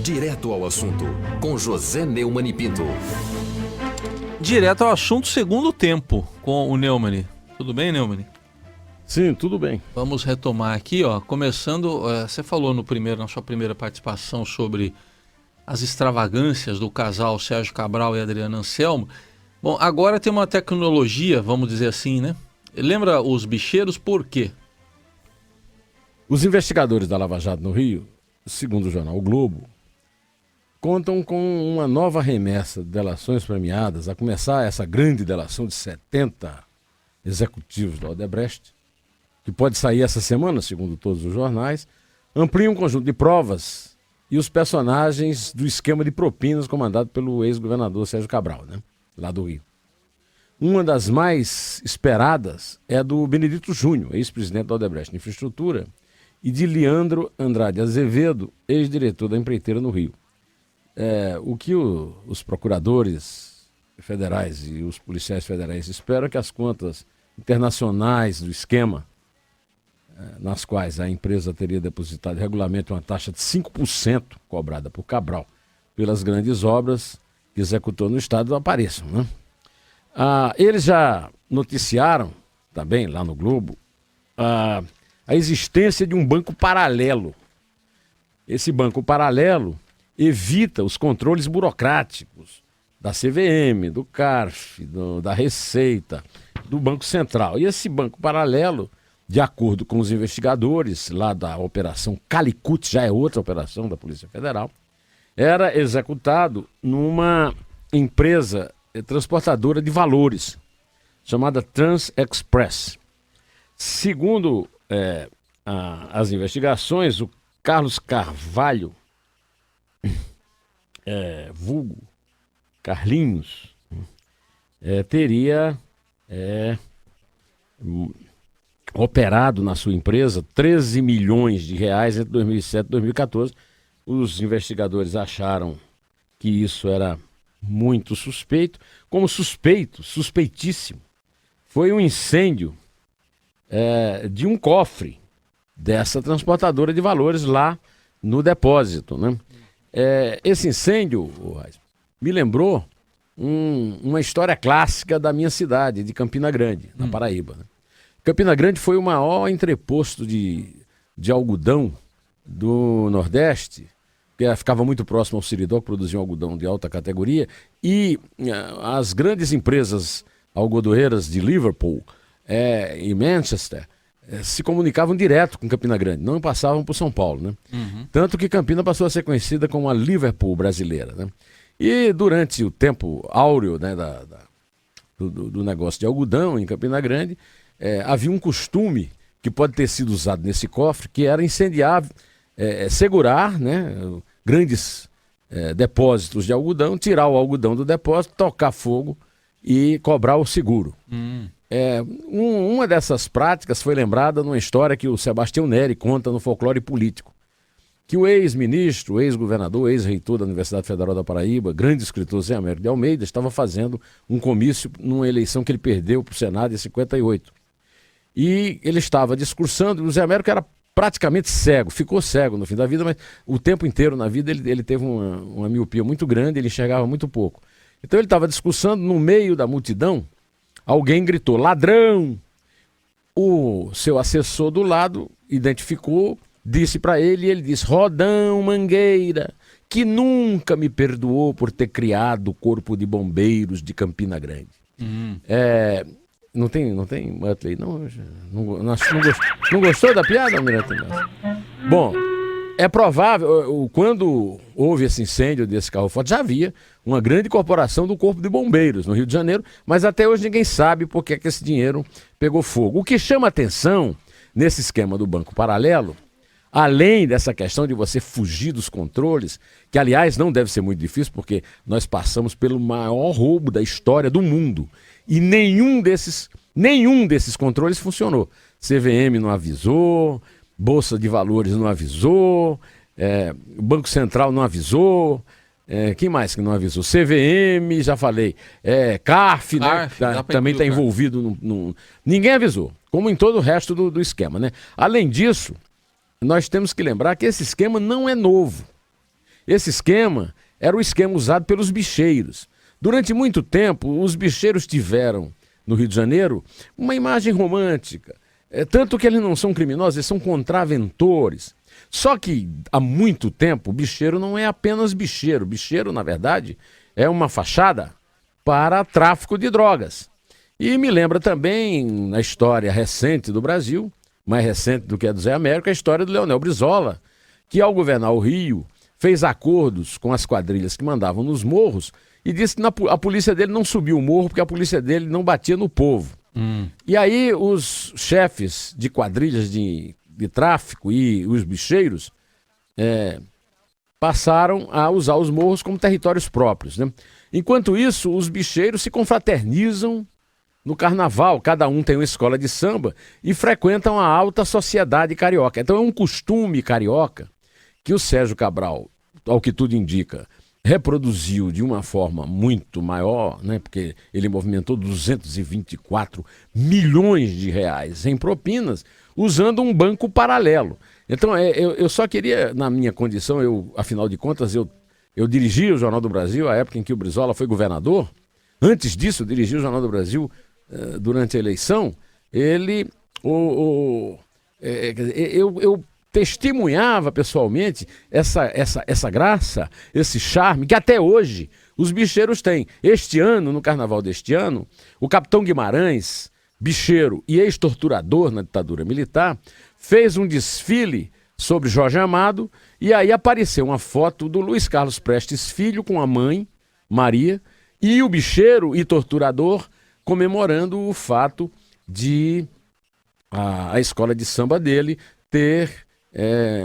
Direto ao assunto, com José Neumann e Pinto. Direto ao assunto, segundo tempo, com o Neumann. Tudo bem, Neumann? Sim, tudo bem. Vamos retomar aqui, começando, você falou na sua primeira participação sobre as extravagâncias do casal Sérgio Cabral e Adriana Anselmo. Bom, agora tem uma tecnologia, vamos dizer assim, né? Lembra os bicheiros por quê? Os investigadores da Lava Jato no Rio, segundo o jornal O Globo, contam com uma nova remessa de delações premiadas, a começar essa grande delação de 70 executivos da Odebrecht, que pode sair essa semana, segundo todos os jornais, amplia um conjunto de provas e os personagens do esquema de propinas comandado pelo ex-governador Sérgio Cabral, né, lá do Rio. Uma das mais esperadas é a do Benedito Júnior, ex-presidente da Odebrecht Infraestrutura, e de Leandro Andrade Azevedo, ex-diretor da empreiteira no Rio. O que os procuradores federais e os policiais federais esperam é que as contas internacionais do esquema, nas quais a empresa teria depositado regularmente uma taxa de 5% cobrada por Cabral pelas grandes obras que executou no estado, apareçam, né? Eles já noticiaram, também lá no Globo, a existência de um banco paralelo. Esse banco paralelo evita os controles burocráticos da CVM, do CARF, da Receita, do Banco Central. E esse banco paralelo, de acordo com os investigadores lá da Operação Calicut, já é outra operação da Polícia Federal, era executado numa empresa transportadora de valores, chamada TransExpress. Segundo as investigações, o Carlos Carvalho, vulgo Carlinhos, teria operado na sua empresa 13 milhões de reais entre 2007 e 2014. Os investigadores acharam que isso era muito suspeito. Como suspeitíssimo, foi um incêndio de um cofre dessa transportadora de valores lá no depósito, né? Esse incêndio, me lembrou uma história clássica da minha cidade, de Campina Grande, na Paraíba, né? Campina Grande foi o maior entreposto de algodão do Nordeste, que ficava muito próximo ao Seridó, que produzia um algodão de alta categoria, e as grandes empresas algodoeiras de Liverpool e Manchester se comunicavam direto com Campina Grande, não passavam por São Paulo, né? Tanto que Campina passou a ser conhecida como a Liverpool brasileira, né? E durante o tempo áureo, né, do negócio de algodão em Campina Grande, havia um costume que pode ter sido usado nesse cofre, que era incendiar, segurar, né, grandes depósitos de algodão, tirar o algodão do depósito, tocar fogo e cobrar o seguro. Uma dessas práticas foi lembrada numa história que o Sebastião Neri conta no Folclore Político, que o ex-ministro, ex-governador, ex-reitor da Universidade Federal da Paraíba, grande escritor Zé Américo de Almeida, estava fazendo um comício numa eleição que ele perdeu para o Senado em 58. E ele estava discursando, e o Zé Américo era praticamente cego, ficou cego no fim da vida, mas o tempo inteiro na vida ele teve uma miopia muito grande, ele enxergava muito pouco. Então ele estava discursando, no meio da multidão, alguém gritou, ladrão! O seu assessor do lado identificou, disse para ele, e ele disse, Rodão Mangueira, que nunca me perdoou por ter criado o Corpo de Bombeiros de Campina Grande. Não tem Muttley, não gostou da piada, Almirante? Bom, é provável, quando houve esse incêndio desse carro forte, já havia uma grande corporação do Corpo de Bombeiros no Rio de Janeiro, mas até hoje ninguém sabe por que esse dinheiro pegou fogo. O que chama atenção nesse esquema do Banco Paralelo, além dessa questão de você fugir dos controles, que aliás não deve ser muito difícil, porque nós passamos pelo maior roubo da história do mundo, e nenhum desses controles funcionou. CVM não avisou, Bolsa de Valores não avisou, o Banco Central não avisou, quem mais que não avisou? CVM, já falei, CARF, né? Também está envolvido. Ninguém avisou, como em todo o resto do esquema, né? Além disso, nós temos que lembrar que esse esquema não é novo. Esse esquema era o esquema usado pelos bicheiros. Durante muito tempo, os bicheiros tiveram, no Rio de Janeiro, uma imagem romântica. Tanto que eles não são criminosos, eles são contraventores. Só que, há muito tempo, o bicheiro não é apenas bicheiro. Bicheiro, na verdade, é uma fachada para tráfico de drogas. E me lembra também, na história recente do Brasil, mais recente do que a do Zé Américo, a história do Leonel Brizola, que ao governar o Rio, fez acordos com as quadrilhas que mandavam nos morros e disse que a polícia dele não subiu o morro porque a polícia dele não batia no povo. E aí os chefes de quadrilhas de tráfico e os bicheiros passaram a usar os morros como territórios próprios, né? Enquanto isso, os bicheiros se confraternizam no carnaval, cada um tem uma escola de samba e frequentam a alta sociedade carioca. Então é um costume carioca que o Sérgio Cabral, ao que tudo indica, reproduziu de uma forma muito maior, né? Porque ele movimentou 224 milhões de reais em propinas, usando um banco paralelo. Então eu só queria, na minha condição, afinal de contas, eu dirigi o Jornal do Brasil, a época em que o Brizola foi governador. Antes disso, eu dirigi o Jornal do Brasil durante a eleição. Eu testemunhava pessoalmente essa graça, esse charme, que até hoje os bicheiros têm. Este ano, no carnaval deste ano, o capitão Guimarães, bicheiro e ex-torturador na ditadura militar, fez um desfile sobre Jorge Amado e aí apareceu uma foto do Luiz Carlos Prestes Filho com a mãe, Maria, e o bicheiro e torturador comemorando o fato de a escola de samba dele ter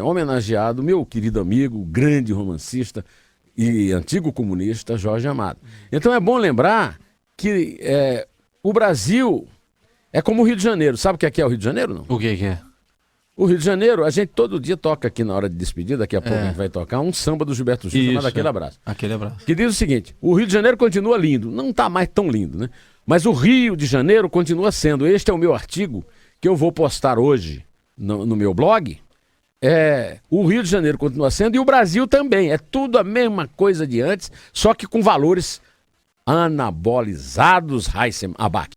homenageado meu querido amigo, grande romancista e antigo comunista, Jorge Amado. Então é bom lembrar que o Brasil é como o Rio de Janeiro. Sabe o que é o Rio de Janeiro, não? O que é? O Rio de Janeiro, a gente todo dia toca aqui na hora de despedir, daqui a pouco a gente vai tocar um samba do Gilberto Gil chamado Aquele Abraço. Aquele Abraço. Que diz o seguinte: o Rio de Janeiro continua lindo, não está mais tão lindo, né? Mas o Rio de Janeiro continua sendo. Este é o meu artigo que eu vou postar hoje no meu blog. O Rio de Janeiro continua sendo e o Brasil também. É tudo a mesma coisa de antes, só que com valores anabolizados, Raíssem Abac.